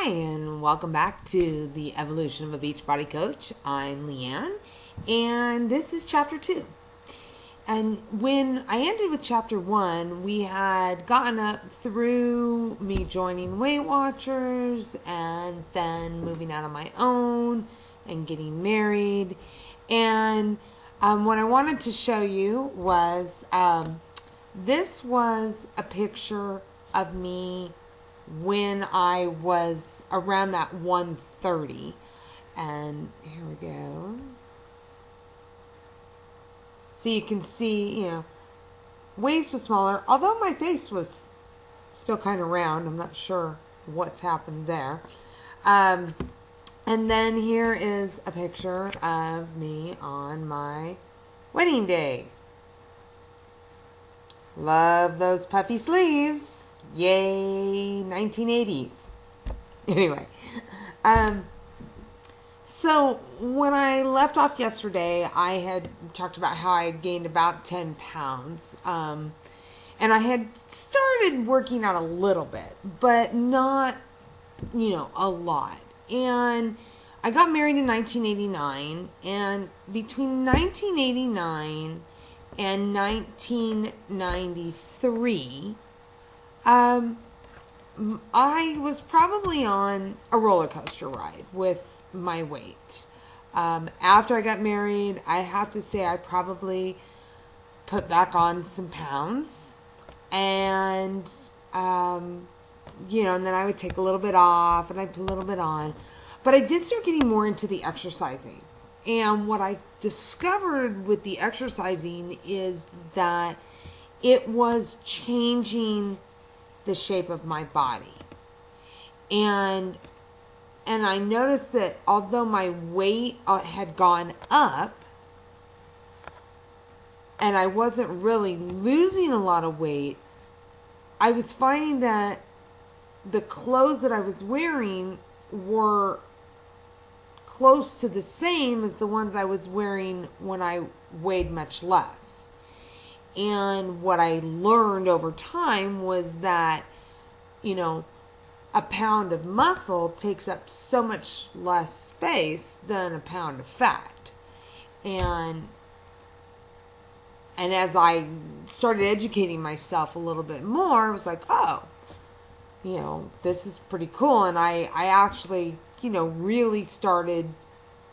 and welcome back to the Evolution of a Beachbody Coach. I'm Leanne, and this is Chapter 2. And when I ended with Chapter 1, we had gotten up through me joining Weight Watchers and then moving out on my own and getting married. And what I wanted to show you was this was a picture of me when I was around that 130. And here we go. So you can see, waist was smaller, although my face was still kind of round. I'm not sure what's happened there. And then here is a picture of me on my wedding day. Love those puffy sleeves. Yay, 1980s. Anyway, so when I left off yesterday, I had talked about how I had gained about 10 pounds. And I had started working out a little bit, but not, a lot. And I got married in 1989, and between 1989 and 1993, I was probably on a roller coaster ride with my weight. After I got married, I have to say I probably put back on some pounds, and and then I would take a little bit off and I'd put a little bit on. But I did start getting more into the exercising. And what I discovered with the exercising is that it was changing the shape of my body. And I noticed that although my weight had gone up and I wasn't really losing a lot of weight, I was finding that the clothes that I was wearing were close to the same as the ones I was wearing when I weighed much less. And what I learned over time was that, a pound of muscle takes up so much less space than a pound of fat. And as I started educating myself a little bit more, I was like, oh, this is pretty cool. And I actually, really started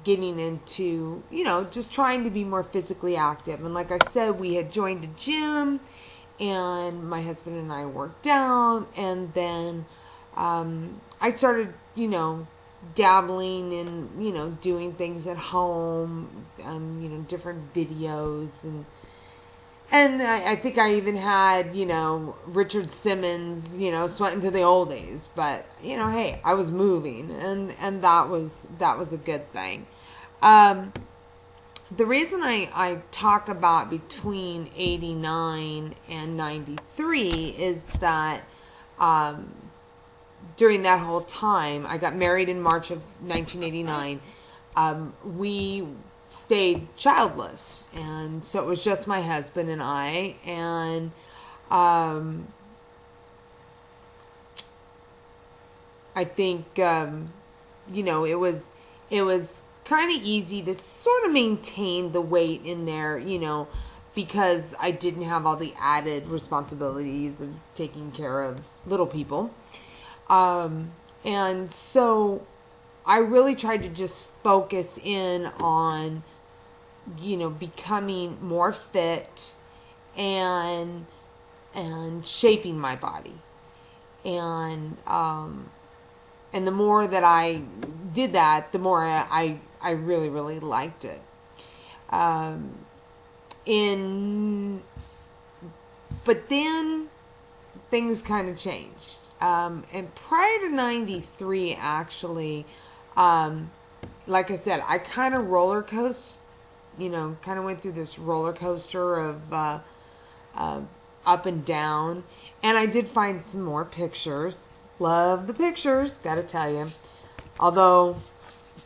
getting into, just trying to be more physically active. And like I said, we had joined a gym, and my husband and I worked out, and then I started, dabbling in, doing things at home, different videos, and I think I even had, Richard Simmons, Sweating to the Old Days. But, hey, I was moving, and that was a good thing. The reason I talk about between 89 and 93 is that during that whole time, I got married in March of 1989. We stayed childless, and so it was just my husband and I, and I think it was kind of easy to sort of maintain the weight in there, because I didn't have all the added responsibilities of taking care of little people. And so I really tried to just focus in on, becoming more fit and shaping my body. And the more that I did that, the more I really, really liked it. But then things kind of changed. And prior to 93, actually, like I said, I kind of roller coasted, kind of went through this roller coaster of up and down. And I did find some more pictures. Love the pictures, gotta tell you. Although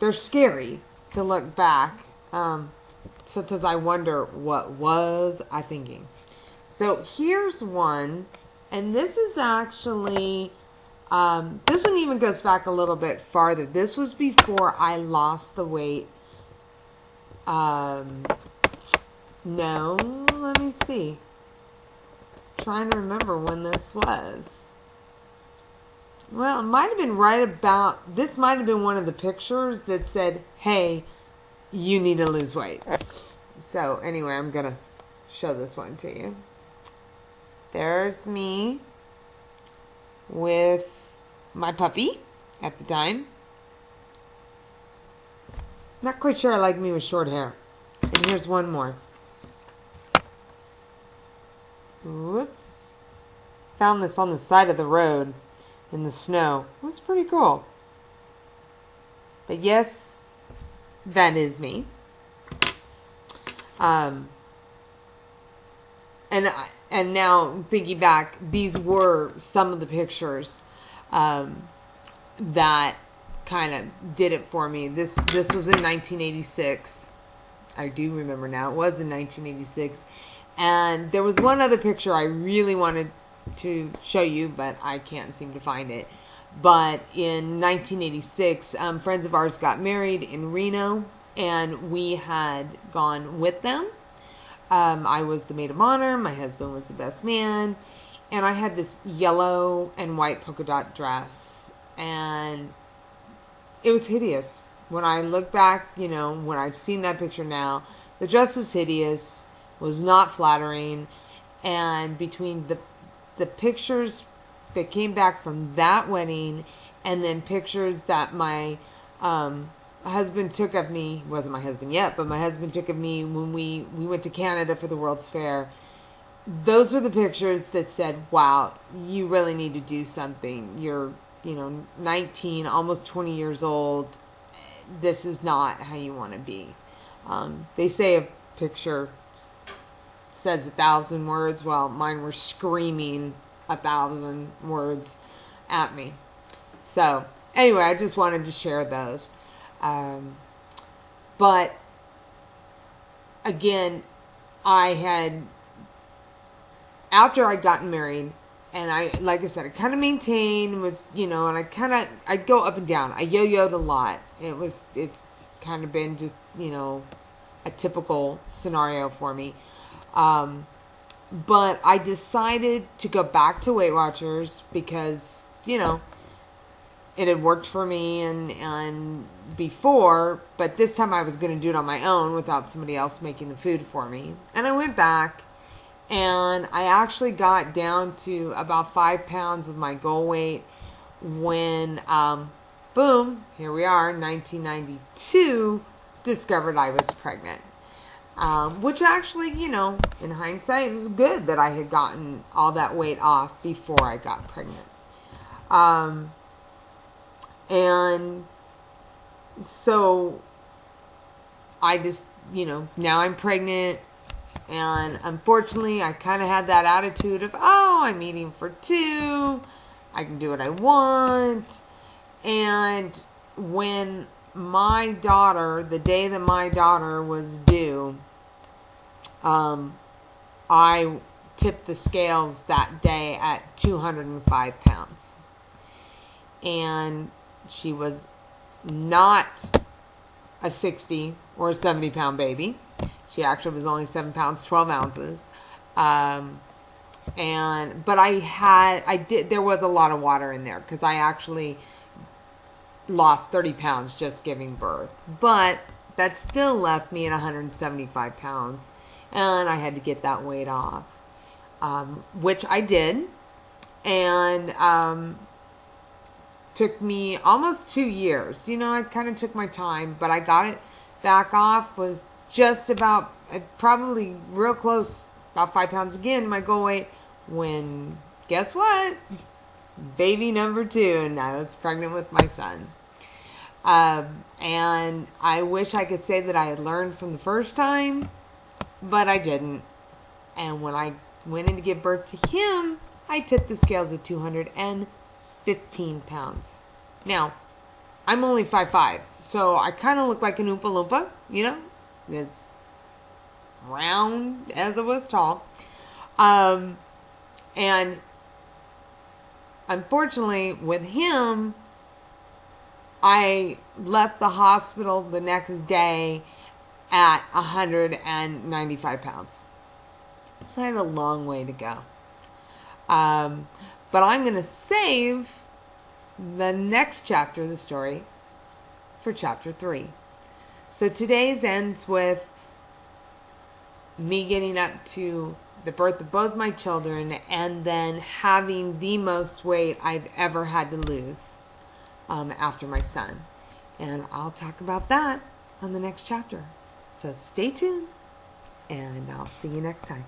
they're scary to look back. Sometimes I wonder, what was I thinking? So here's one. And this is actually This one even goes back a little bit farther. This was before I lost the weight. No, let me see. Trying to remember when this was. Well, it might have been right about, this might have been one of the pictures that said, hey, you need to lose weight. So anyway, I'm going to show this one to you. There's me with my puppy at the time. Not quite sure I like me with short hair. And here's one more. Whoops. Found this on the side of the road in the snow. It was pretty cool. But yes, that is me. And now thinking back, these were some of the pictures that kind of did it for me. This was in 1986. I do remember now. It was in 1986. And there was one other picture I really wanted to show you, but I can't seem to find it. But in 1986, friends of ours got married in Reno, and we had gone with them. I was the maid of honor. My husband was the best man. And I had this yellow and white polka dot dress. And it was hideous. When I look back, you know, when I've seen that picture now, the dress was hideous, was not flattering. And between the pictures that came back from that wedding and then pictures that my husband took of me, wasn't my husband yet, but my husband took of me when we went to Canada for the World's Fair. Those were the pictures that said, wow, you really need to do something. You're, 19, almost 20 years old. This is not how you want to be. They say a picture says 1,000 words. Well, mine were screaming 1,000 words at me. So, anyway, I just wanted to share those. But, again, after I'd gotten married, and like I said, I kind of maintained, and I'd go up and down. I yo-yoed a lot. It's kind of been just, a typical scenario for me. But I decided to go back to Weight Watchers because, it had worked for me and before, but this time I was going to do it on my own without somebody else making the food for me. And I went back, and I actually got down to about 5 pounds of my goal weight when, boom, here we are, 1992, discovered I was pregnant. Which actually, in hindsight, it was good that I had gotten all that weight off before I got pregnant. And so I just, now I'm pregnant, and unfortunately I kind of had that attitude of, oh, I'm eating for 2, I can do what I want. And when the day that my daughter was due, I tipped the scales that day at 205 pounds. And she was not a 60 or 70 pound baby. She actually was only 7 pounds, 12 ounces. But there was a lot of water in there because I actually lost 30 pounds just giving birth. But that still left me at 175 pounds. And I had to get that weight off, which I did. And took me almost 2 years. I kind of took my time, but I got it back off, was just about, probably real close, about 5 pounds again to my goal weight, when, guess what? Baby number 2, and I was pregnant with my son. And I wish I could say that I had learned from the first time, but I didn't. And when I went in to give birth to him, I tipped the scales at 215 pounds. Now, I'm only 5'5", so I kind of look like an Oompa Loompa, It's round as I was tall. And unfortunately, with him, I left the hospital the next day at 195 pounds. So I had a long way to go. But I'm going to save the next chapter of the story for chapter 3. So today's ends with me getting up to the birth of both my children and then having the most weight I've ever had to lose after my son. And I'll talk about that on the next chapter. So stay tuned, and I'll see you next time.